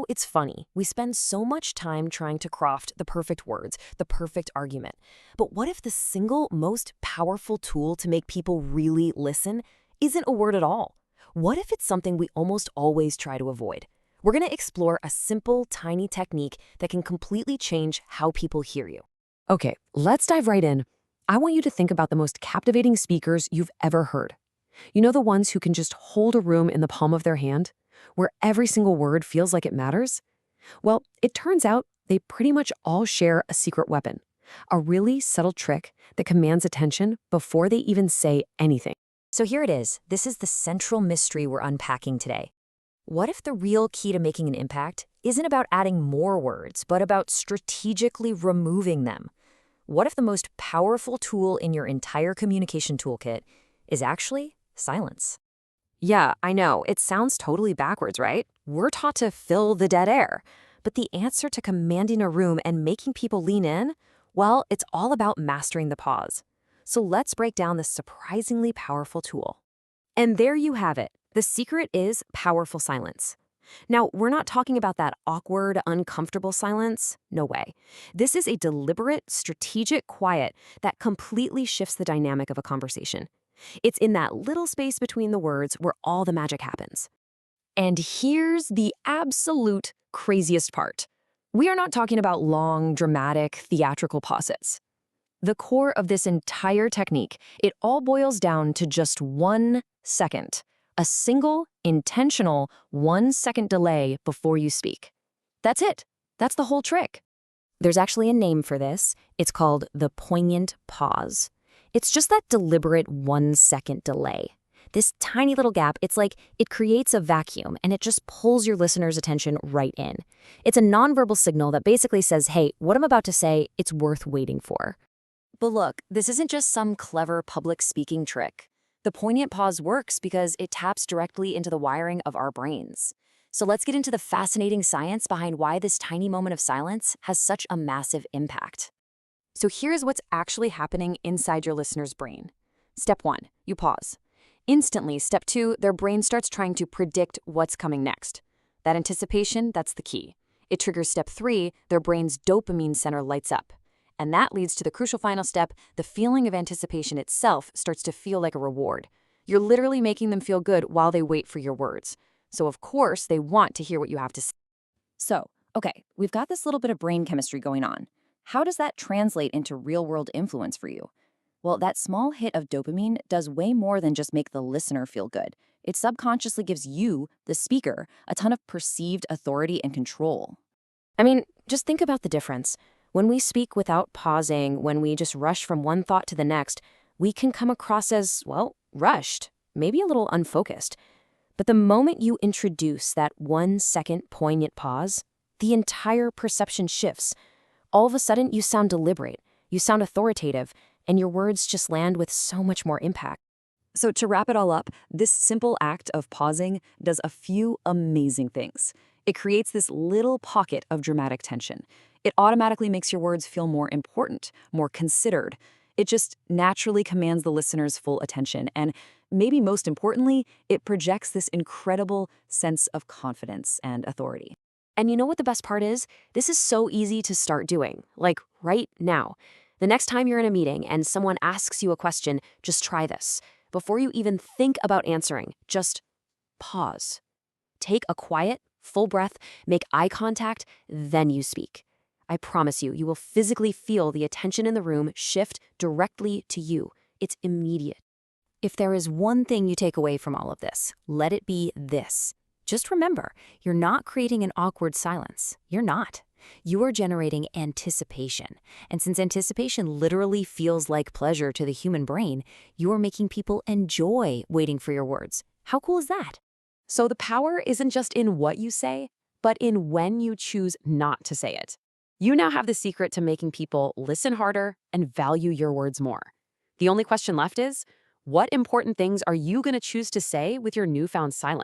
It's funny. We spend so much time trying to craft the perfect words, the perfect argument. But what if the single most powerful tool to make people really listen isn't a word at all? What if it's something we almost always try to avoid? We're going to explore a simple, tiny technique that can completely change how people hear you. Okay, let's dive right in. I want you to think about the most captivating speakers you've ever heard. The ones who can just hold a room in the palm of their hand, where every single word feels like it matters? Well, it turns out they pretty much all share a secret weapon, a really subtle trick that commands attention before they even say anything. So here it is. This is the central mystery we're unpacking today. What if the real key to making an impact isn't about adding more words, but about strategically removing them? What if the most powerful tool in your entire communication toolkit is actually silence? Yeah, I know, it sounds totally backwards, right? We're taught to fill the dead air. But the answer to commanding a room and making people lean in, well, it's all about mastering the pause. So let's break down this surprisingly powerful tool. And there you have it. The secret is powerful silence. Now, we're not talking about that awkward, uncomfortable silence. No way. This is a deliberate, strategic quiet that completely shifts the dynamic of a conversation. It's in that little space between the words where all the magic happens. And here's the absolute craziest part. We are not talking about long, dramatic, theatrical pauses. The core of this entire technique, it all boils down to just 1 second. A single, intentional 1-second delay before you speak. That's it. That's the whole trick. There's actually a name for this. It's called the poignant pause. It's just that deliberate 1-second delay. This tiny little gap, it's like it creates a vacuum and it just pulls your listener's attention right in. It's a nonverbal signal that basically says, hey, what I'm about to say, it's worth waiting for. But look, this isn't just some clever public speaking trick. The poignant pause works because it taps directly into the wiring of our brains. So let's get into the fascinating science behind why this tiny moment of silence has such a massive impact. So here's what's actually happening inside your listener's brain. Step 1, you pause. Instantly, step 2, their brain starts trying to predict what's coming next. That anticipation, that's the key. It triggers step 3, their brain's dopamine center lights up. And that leads to the crucial final step. The feeling of anticipation itself starts to feel like a reward. You're literally making them feel good while they wait for your words. So of course, they want to hear what you have to say. So, okay, we've got this little bit of brain chemistry going on. How does that translate into real-world influence for you? Well, that small hit of dopamine does way more than just make the listener feel good. It subconsciously gives you, the speaker, a ton of perceived authority and control. I mean, just think about the difference. When we speak without pausing, when we just rush from one thought to the next, we can come across as, well, rushed, maybe a little unfocused. But the moment you introduce that 1-second poignant pause, the entire perception shifts. All of a sudden, you sound deliberate, you sound authoritative, and your words just land with so much more impact. So to wrap it all up, this simple act of pausing does a few amazing things. It creates this little pocket of dramatic tension. It automatically makes your words feel more important, more considered. It just naturally commands the listener's full attention. And maybe most importantly, it projects this incredible sense of confidence and authority. And you know what the best part is? This is so easy to start doing, like right now. The next time you're in a meeting and someone asks you a question, just try this. Before you even think about answering, just pause. Take a quiet, full breath, make eye contact, then you speak. I promise you, you will physically feel the attention in the room shift directly to you. It's immediate. If there is one thing you take away from all of this, let it be this. Just remember, you're not creating an awkward silence. You're not. You are generating anticipation. And since anticipation literally feels like pleasure to the human brain, you are making people enjoy waiting for your words. How cool is that? So the power isn't just in what you say, but in when you choose not to say it. You now have the secret to making people listen harder and value your words more. The only question left is, what important things are you going to choose to say with your newfound silence?